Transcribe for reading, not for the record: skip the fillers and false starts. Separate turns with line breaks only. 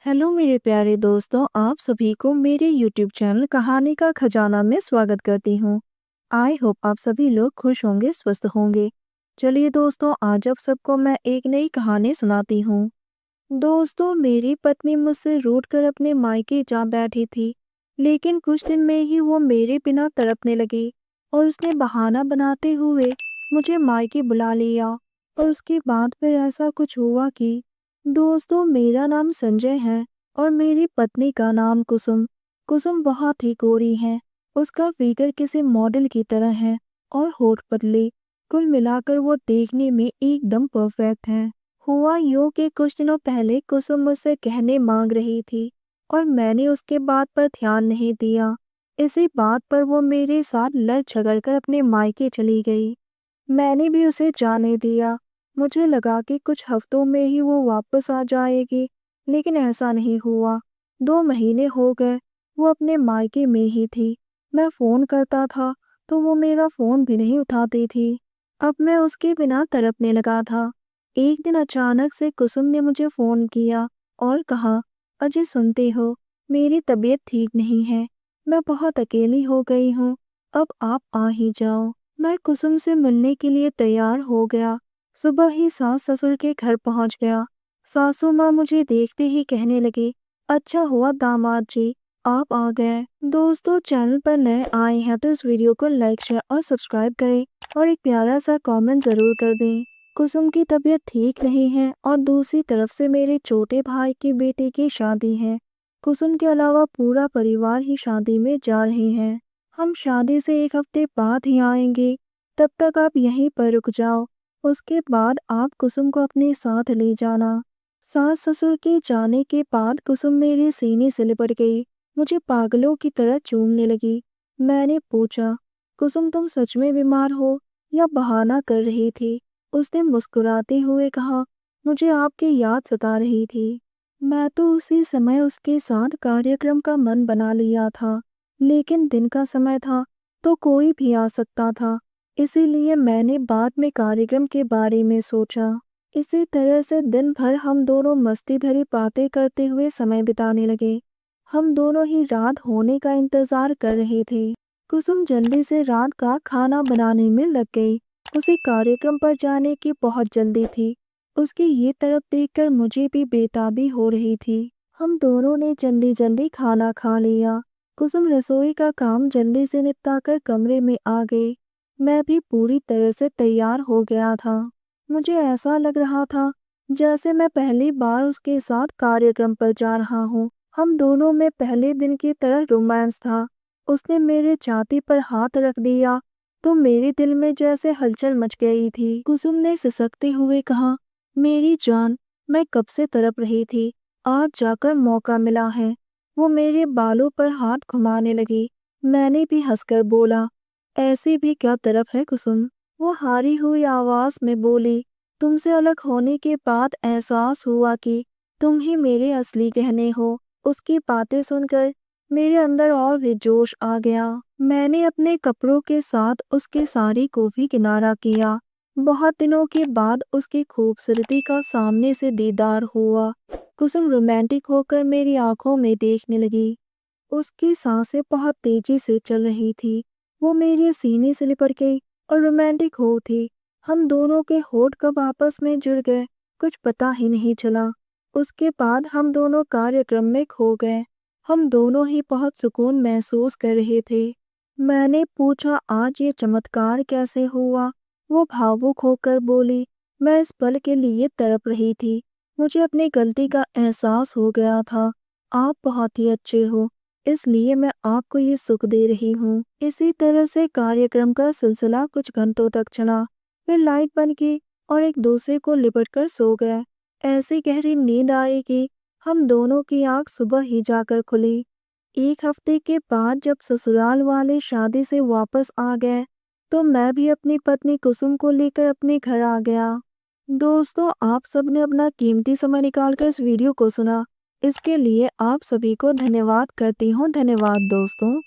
Hello मेरे प्यारे दोस्तों, आप सभी को मेरे यूट्यूब चैनल कहानी का खजाना में स्वागत करती हूँ। आई होप आप सभी लोग खुश होंगे, स्वस्थ होंगे। चलिए दोस्तों, आज आप सबको मैं एक नई कहानी सुनाती हूँ। दोस्तों, मेरी पत्नी मुझसे रूठ कर अपने मायके जा बैठी थी, लेकिन कुछ दिन में ही वो मेरे बिना तड़पने लगी और उसने बहाना बनाते हुए मुझे मायके बुला लिया। और उसके बाद फिर ऐसा कुछ हुआ कि दोस्तों, मेरा नाम संजय है और मेरी पत्नी का नाम कुसुम। कुसुम बहुत ही गोरी है, उसका फिगर किसी मॉडल की तरह है और होठ पतले। कुल मिलाकर वो देखने में एकदम परफेक्ट है। हुआ यूं कि कुछ दिनों पहले कुसुम मुझसे गहने मांग रही थी और मैंने उसके बात पर ध्यान नहीं दिया। इसी बात पर वो मेरे साथ लड़ झगड़ कर अपने मायके चली गई। मैंने भी उसे जाने दिया। मुझे लगा कि कुछ हफ्तों में ही वो वापस आ जाएगी, लेकिन ऐसा नहीं हुआ। 2 महीने हो गए, वो अपने मायके में ही थी। मैं फ़ोन करता था तो वो मेरा फ़ोन भी नहीं उठाती थी। अब मैं उसके बिना तड़पने लगा था। एक दिन अचानक से कुसुम ने मुझे फ़ोन किया और कहा, अजय सुनते हो, मेरी तबीयत ठीक नहीं है। मैं बहुत अकेली हो गई हूँ। अब आप आ ही जाओ। मैं कुसुम से मिलने के लिए तैयार हो गया। सुबह ही सास ससुर के घर पहुंच गया। सासू माँ मुझे देखते ही कहने लगी, अच्छा हुआ दामाद जी, आप आ गए। दोस्तों, चैनल पर नए आए हैं तो इस वीडियो को लाइक शेयर और सब्सक्राइब करें और एक प्यारा सा कमेंट ज़रूर कर दें। कुसुम की तबीयत ठीक नहीं है और दूसरी तरफ से मेरे छोटे भाई की बेटी की शादी है। कुसुम के अलावा पूरा परिवार ही शादी में जा रहे हैं। हम शादी से 1 हफ्ते बाद ही आएंगे। तब तक आप यहीं पर रुक जाओ। उसके बाद आप कुसुम को अपने साथ ले जाना। सास ससुर के जाने के बाद कुसुम मेरे सीने से लिपट गई, मुझे पागलों की तरह चूमने लगी। मैंने पूछा, कुसुम तुम सच में बीमार हो या बहाना कर रही थी? उसने मुस्कुराते हुए कहा, मुझे आपकी याद सता रही थी। मैं तो उसी समय उसके साथ कार्यक्रम का मन बना लिया था, लेकिन दिन का समय था तो कोई भी आ सकता था, इसीलिए मैंने बाद में कार्यक्रम के बारे में सोचा। इसी तरह से दिन भर हम दोनों मस्ती भरी बातें करते हुए समय बिताने लगे। हम दोनों ही रात होने का इंतजार कर रहे थे। कुसुम जल्दी से रात का खाना बनाने में लग गई। उसे कार्यक्रम पर जाने की बहुत जल्दी थी। उसकी ये तरफ देखकर मुझे भी बेताबी हो रही थी। हम दोनों ने जल्दी जल्दी खाना खा लिया। कुसुम रसोई का काम जल्दी से निपटाकर कमरे में आ गई। मैं भी पूरी तरह से तैयार हो गया था। मुझे ऐसा लग रहा था जैसे मैं पहली बार उसके साथ कार्यक्रम पर जा रहा हूँ। हम दोनों में पहले दिन की तरह रोमांस था। उसने मेरे छाती पर हाथ रख दिया तो मेरे दिल में जैसे हलचल मच गई थी। कुसुम ने सिसकते हुए कहा, मेरी जान, मैं कब से तड़प रही थी, आज जाकर मौका मिला है। वो मेरे बालों पर हाथ घुमाने लगी। मैंने भी हंसकर बोला, ऐसी भी क्या तड़प है कुसुम? वो हारी हुई आवाज में बोली, तुमसे अलग होने के बाद एहसास हुआ कि तुम ही मेरे असली गहने हो। उसकी बातें सुनकर मेरे अंदर और भी जोश आ गया। मैंने अपने कपड़ों के साथ उसकी साड़ी को भी किनारा किया। बहुत दिनों के बाद उसकी खूबसूरती का सामने से दीदार हुआ। कुसुम रोमांटिक होकर मेरी आंखों में देखने लगी। उसकी सांसें बहुत तेजी से चल रही थी। वो मेरे सीने से लिपट गई और रोमांटिक हो थी। हम दोनों के होठ कब आपस में जुड़ गए, कुछ पता ही नहीं चला। उसके बाद हम दोनों कार्यक्रम में खो गए। हम दोनों ही बहुत सुकून महसूस कर रहे थे। मैंने पूछा, आज ये चमत्कार कैसे हुआ? वो भावुक होकर बोली, मैं इस पल के लिए तड़प रही थी। मुझे अपनी गलती का एहसास हो गया था। आप बहुत ही अच्छे हो, इसलिए मैं आपको ये सुख दे रही हूँ। इसी तरह से कार्यक्रम का सिलसिला कुछ घंटों तक चला। फिर लाइट बंद की और एक दूसरे को लिपट कर सो गए। ऐसी गहरी नींद आई कि हम दोनों की आंख सुबह ही जाकर खुली। 1 हफ्ते के बाद जब ससुराल वाले शादी से वापस आ गए तो मैं भी अपनी पत्नी कुसुम को लेकर अपने घर आ गया। दोस्तों, आप सबने अपना कीमती समय निकालकर इस वीडियो को सुना। इसके लिए आप सभी को धन्यवाद करती हूँ। धन्यवाद दोस्तों।